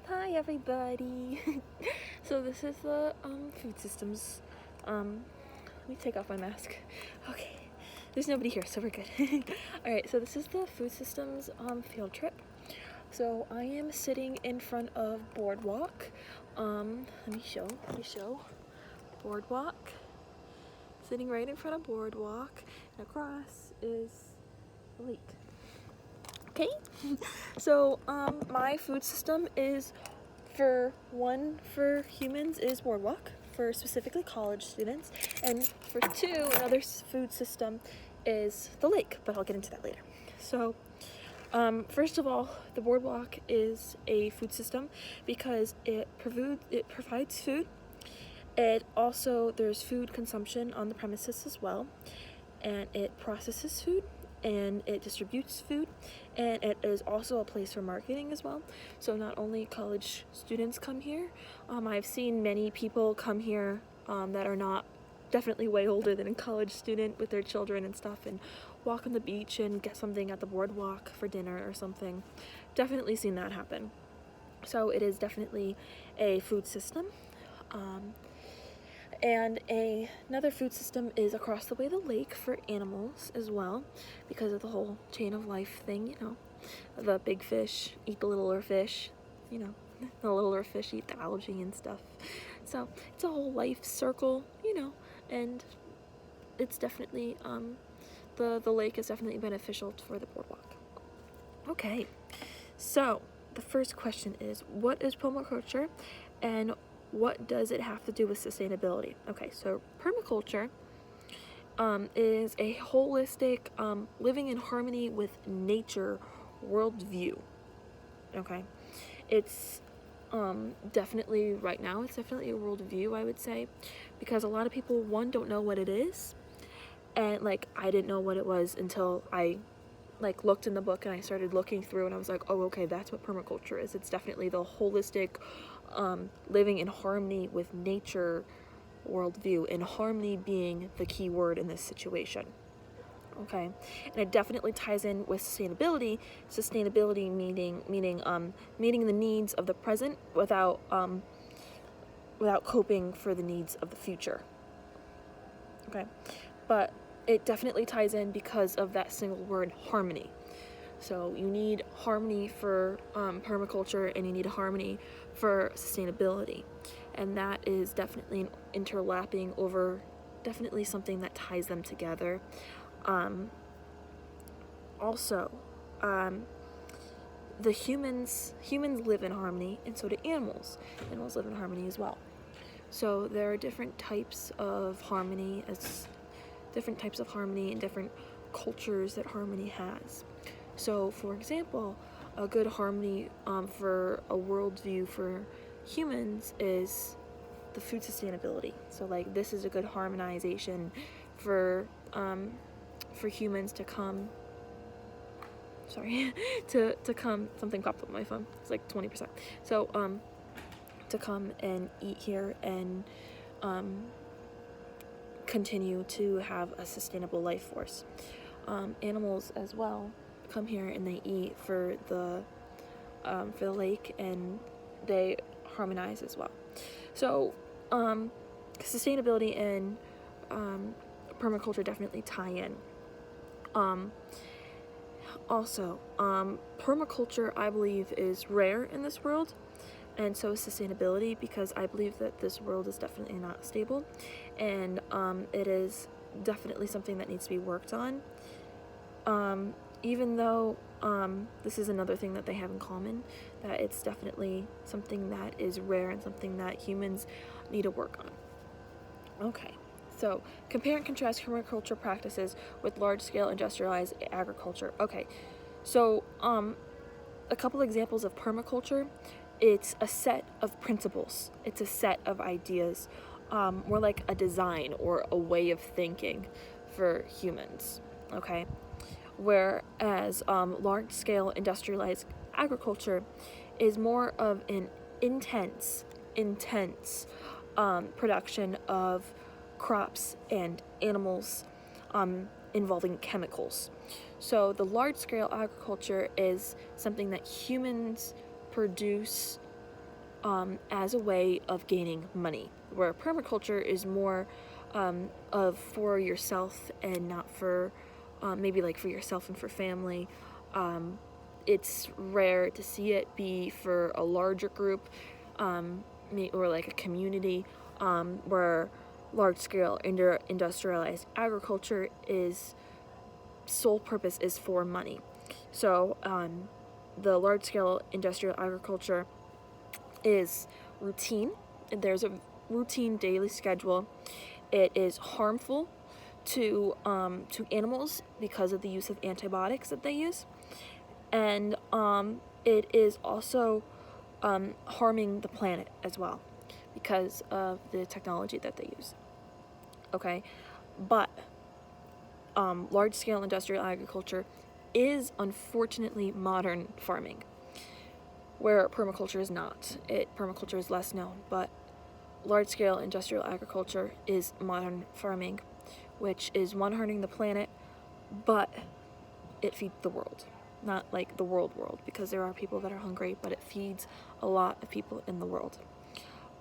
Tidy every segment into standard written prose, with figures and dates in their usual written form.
Hi everybody. So this is the food systems. Let me take off my mask. Okay. There's nobody here, so we're good. Alright, so this is the food systems field trip. So I am sitting in front of Boardwalk. Let me show. Boardwalk. Sitting right in front of Boardwalk. And across is the lake. Okay? So my food system is for humans is Boardwalk, for specifically college students, and for two, another food system is the lake, but I'll get into that later. So first of all, the Boardwalk is a food system because it provides food. It also, there's food consumption on the premises as well, and it processes food, and it distributes food, and it is also a place for marketing as well. So not only college students come here, I've seen many people come here that are not definitely way older than a college student with their children and stuff, and walk on the beach and get something at the Boardwalk for dinner or something. Definitely seen that happen. So it is definitely a food system. And another food system is across the way the lake for animals as well, because of the whole chain of life thing, the big fish eat the littler fish, the littler fish eat the algae and stuff. So it's a whole life circle, and it's definitely, the lake is definitely beneficial for the Boardwalk. Okay, so the first question is, what is permaculture, and what does it have to do with sustainability? Okay, so permaculture is a holistic, living in harmony with nature worldview. Okay, it's definitely, right now, it's definitely a worldview, I would say, because a lot of people, one, don't know what it is, and I didn't know what it was until I looked in the book and I started looking through, and I was like, oh, okay, that's what permaculture is. It's definitely the holistic, living in harmony with nature worldview, and harmony being the key word in this situation. Okay, and it definitely ties in with sustainability. Sustainability meaning meeting the needs of the present without coping for the needs of the future. Okay, but it definitely ties in because of that single word, harmony. So you need harmony for permaculture, and you need harmony for sustainability, and that is definitely interlapping over, definitely something that ties them together. Also, the humans live in harmony, and so do animals. Animals live in harmony as well. So there are different types of harmony, and different cultures that harmony has. So, for example, a good harmony for a worldview for humans is the food sustainability. So, this is a good harmonization for humans to come. Sorry, to come. Something popped up on my phone. It's 20%. So, to come and eat here and continue to have a sustainable life force. Animals as well come here and they eat for the lake, and they harmonize as well. So sustainability and permaculture definitely tie in. Also, permaculture, I believe, is rare in this world, and so is sustainability, because I believe that this world is definitely not stable, and it is definitely something that needs to be worked on. Even though this is another thing that they have in common, that it's definitely something that is rare and something that humans need to work on. Okay, so compare and contrast permaculture practices with large-scale industrialized agriculture. Okay, so a couple examples of permaculture. It's a set of principles. It's a set of ideas, more like a design or a way of thinking for humans. Okay, whereas large-scale industrialized agriculture is more of an intense production of crops and animals involving chemicals. So the large-scale agriculture is something that humans produce as a way of gaining money, where permaculture is more of for yourself and not for maybe like for yourself and for family. It's rare to see it be for a larger group or like a community where large-scale industrialized agriculture is sole purpose is for money. So the large-scale industrial agriculture is routine. There's a routine daily schedule. It is harmful to animals because of the use of antibiotics that they use, and it is also harming the planet as well because of the technology that they use. Okay, but large-scale industrial agriculture is unfortunately modern farming, where permaculture is not. Permaculture is less known, but large-scale industrial agriculture is modern farming, which is one harming the planet, but it feeds the world. Not like the world, because there are people that are hungry, but it feeds a lot of people in the world.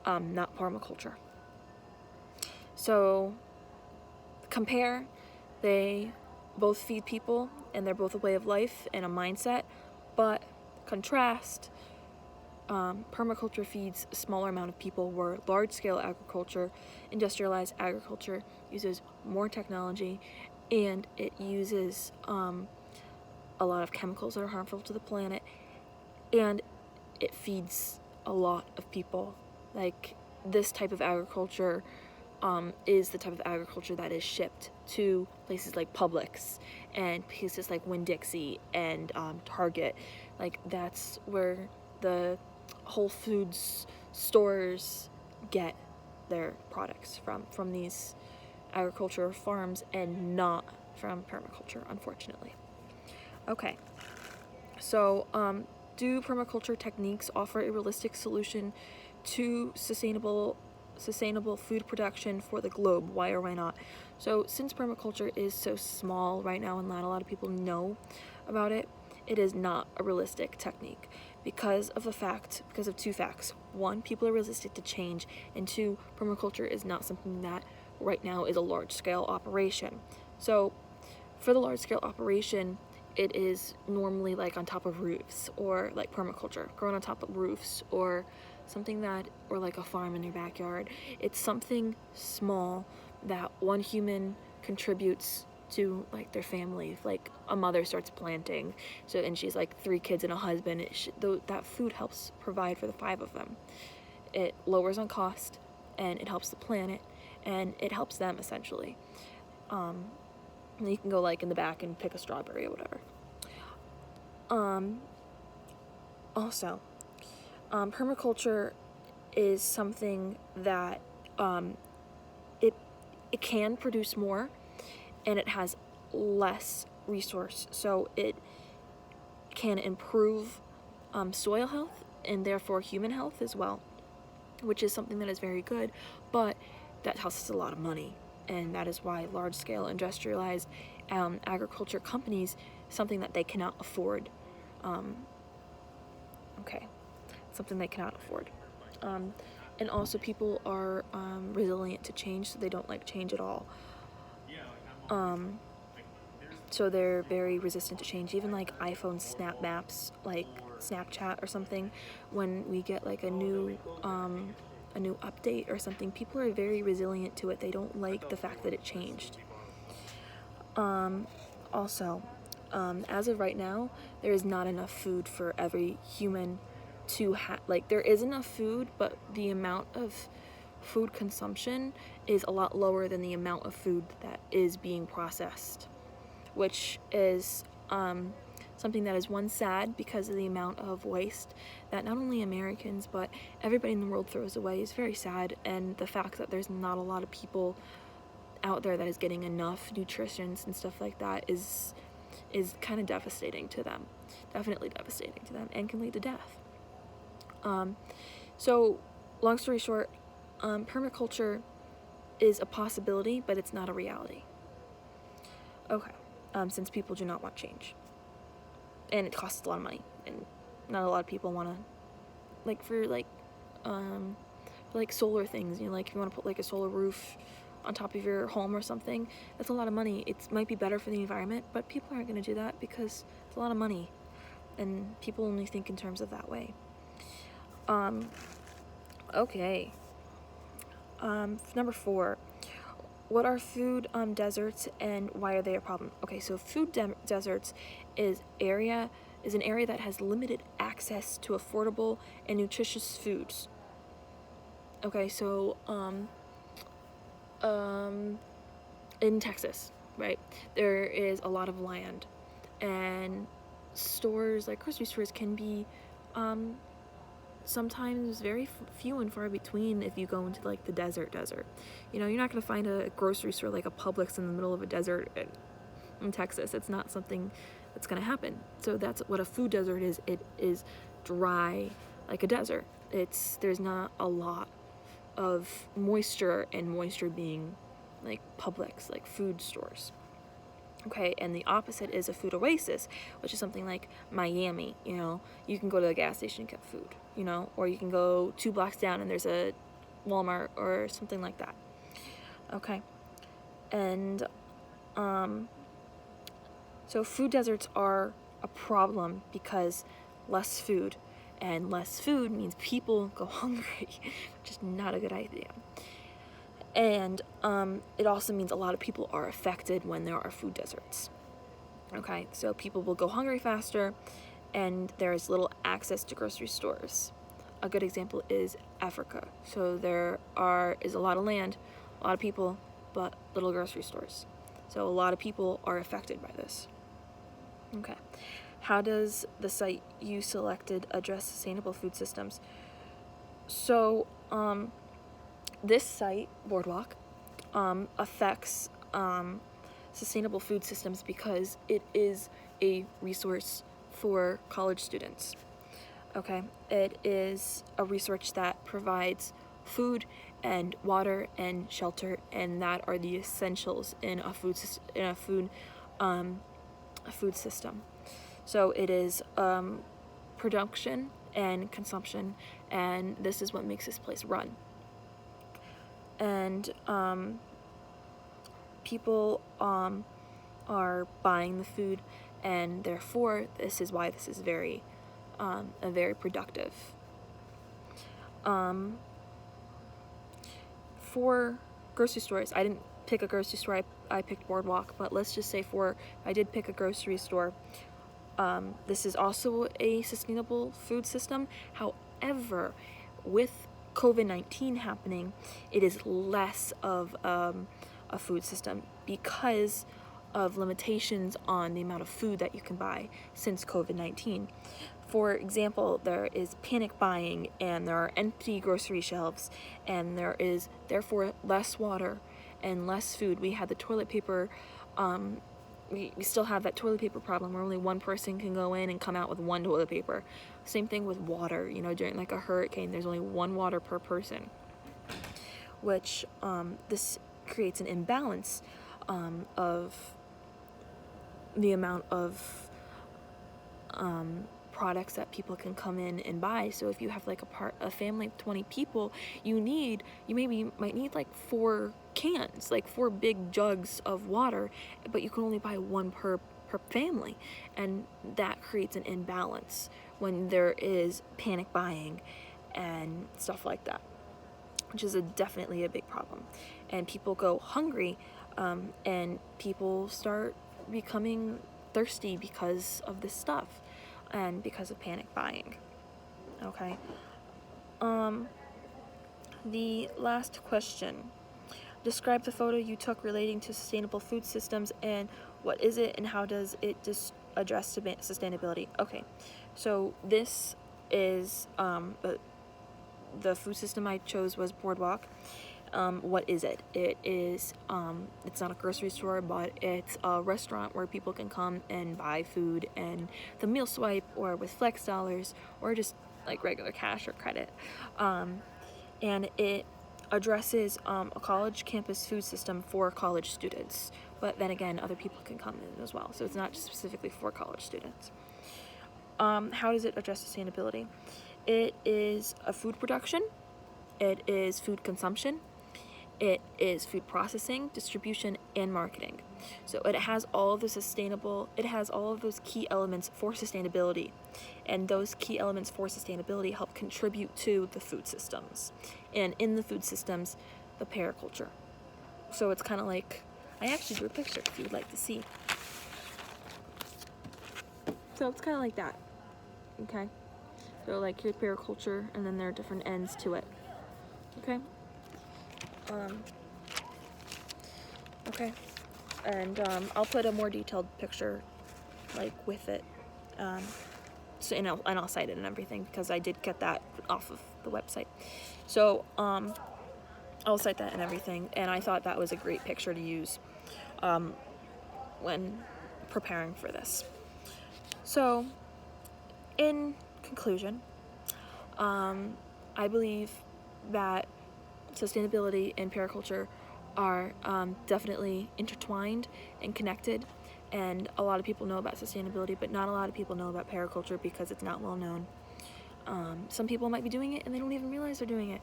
Not permaculture. So compare, they both feed people and they're both a way of life and a mindset, but contrast, permaculture feeds a smaller amount of people, where large-scale agriculture, industrialized agriculture, uses more technology, and it uses a lot of chemicals that are harmful to the planet, and it feeds a lot of people. Like, this type of agriculture is the type of agriculture that is shipped to places like Publix and places like Winn-Dixie and Target. Like, that's where the Whole Foods stores get their products from these agriculture farms, and not from permaculture, unfortunately. Okay, so do permaculture techniques offer a realistic solution to sustainable food production for the globe? Why or why not? So since permaculture is so small right now and not a lot of people know about it, it is not a realistic technique because of two facts. One, people are resistant to change, and two, permaculture is not something that right now is a large-scale operation. So for the large-scale operation, it is normally like on top of roofs, or like permaculture, grown on top of roofs, or something that, or like a farm in your backyard. It's something small that one human contributes to, like, their family. Like, a mother starts planting, and she's like 3 kids and a husband. That food helps provide for the 5 of them. It lowers on cost, and it helps the planet, and it helps them essentially. You can go like in the back and pick a strawberry or whatever. Also, permaculture is something that it can produce more, and it has less resource, so it can improve soil health and therefore human health as well, which is something that is very good, but that costs a lot of money, and that is why large-scale industrialized agriculture companies, something that they cannot afford. Something they cannot afford. And also, people are resilient to change, so they don't like change at all. So they're very resistant to change. Even like iPhone Snap Maps, like Snapchat or something, when we get like a new update or something, people are very resilient to it. They don't like the fact that it changed. Also, as of right now, there is not enough food for every human to have. Like, there is enough food, but the amount of food consumption is a lot lower than the amount of food that is being processed, which is something that is sad, because of the amount of waste that not only Americans but everybody in the world throws away is very sad, and the fact that there's not a lot of people out there that is getting enough nutrition and stuff like that is kind of devastating to them. Definitely devastating to them, and can lead to death. So long story short, permaculture is a possibility, but it's not a reality. Okay, since people do not want change, and it costs a lot of money, and not a lot of people want to, like, for like like solar things, you know, like if you want to put like a solar roof on top of your home or something, that's a lot of money. It might be better for the environment, but people aren't going to do that because it's a lot of money, and people only think in terms of that way. Okay. Number 4. What are food deserts and why are they a problem? Okay, so food deserts is an area that has limited access to affordable and nutritious foods. Okay, so in Texas, right, there is a lot of land, and stores like grocery stores can be sometimes very few and far between if you go into like the desert. You know, you're not going to find a grocery store like a Publix in the middle of a desert in Texas. It's not something that's going to happen. So that's what a food desert is. It is dry like a desert. There's not a lot of moisture, and moisture being like Publix, like food stores. Okay, and the opposite is a food oasis, which is something like Miami. You know, you can go to the gas station and get food, you know, or you can go 2 blocks down and there's a Walmart or something like that. Okay, and so food deserts are a problem because less food, and less food means people go hungry, which is not a good idea. And it also means a lot of people are affected when there are food deserts. Okay, so people will go hungry faster, and there is little access to grocery stores. A good example is Africa. So there is a lot of land, a lot of people, but little grocery stores. So a lot of people are affected by this. Okay, how does the site you selected address sustainable food systems? So this site, Boardwalk, affects sustainable food systems because it is a resource for college students. Okay, it is a resource that provides food and water and shelter, and that are the essentials in a food system. So it is production and consumption, and this is what makes this place run. And people are buying the food, and therefore this is why this is very productive. For grocery stores, I didn't pick a grocery store, I picked Boardwalk, but let's just say I did pick a grocery store, this is also a sustainable food system. However, with COVID-19 happening, it is less of a food system because of limitations on the amount of food that you can buy since COVID-19. For example, there is panic buying, and there are empty grocery shelves, and there is therefore less water and less food. We had the toilet paper, we still have that toilet paper problem where only one person can go in and come out with one toilet paper. Same thing with water, you know, during like a hurricane, there's only one water per person, which this creates an imbalance of the amount of products that people can come in and buy. So if you have like a family of 20 people, you might need like 4 cans, like 4 big jugs of water, but you can only buy one per family, and that creates an imbalance when there is panic buying and stuff like that, which is definitely a big problem. And people go hungry, and people start becoming thirsty because of this stuff and because of panic buying. Okay. The last question. Describe the photo you took relating to sustainable food systems, and what is it and how does it address sustainability? Okay, so this is the food system I chose was Boardwalk. What is it? It is it's not a grocery store, but it's a restaurant where people can come and buy food and the meal swipe, or with flex dollars, or just like regular cash or credit. And it addresses a college campus food system for college students, but then again other people can come in as well, so it's not just specifically for college students. How does it address sustainability? It is a food production, it is food consumption, it is food processing, distribution, and marketing. So it has all of those key elements for sustainability. And those key elements for sustainability help contribute to the food systems. And in the food systems, the periculture. So it's kind of like, I actually drew a picture if you would like to see. So it's kind of like that, okay? So like here's periculture, and then there are different ends to it, okay? Okay, and I'll put a more detailed picture, like with it, so and I'll cite it and everything because I did get that off of the website. So I'll cite that and everything, and I thought that was a great picture to use when preparing for this. So, in conclusion, I believe that sustainability and periculture are definitely intertwined and connected, and a lot of people know about sustainability, but not a lot of people know about periculture because it's not well known. Some people might be doing it and they don't even realize they're doing it.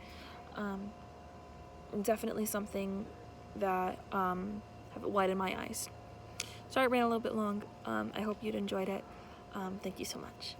Definitely something that have widened my eyes. Sorry it ran a little bit long. I hope you'd enjoyed it. Thank you so much.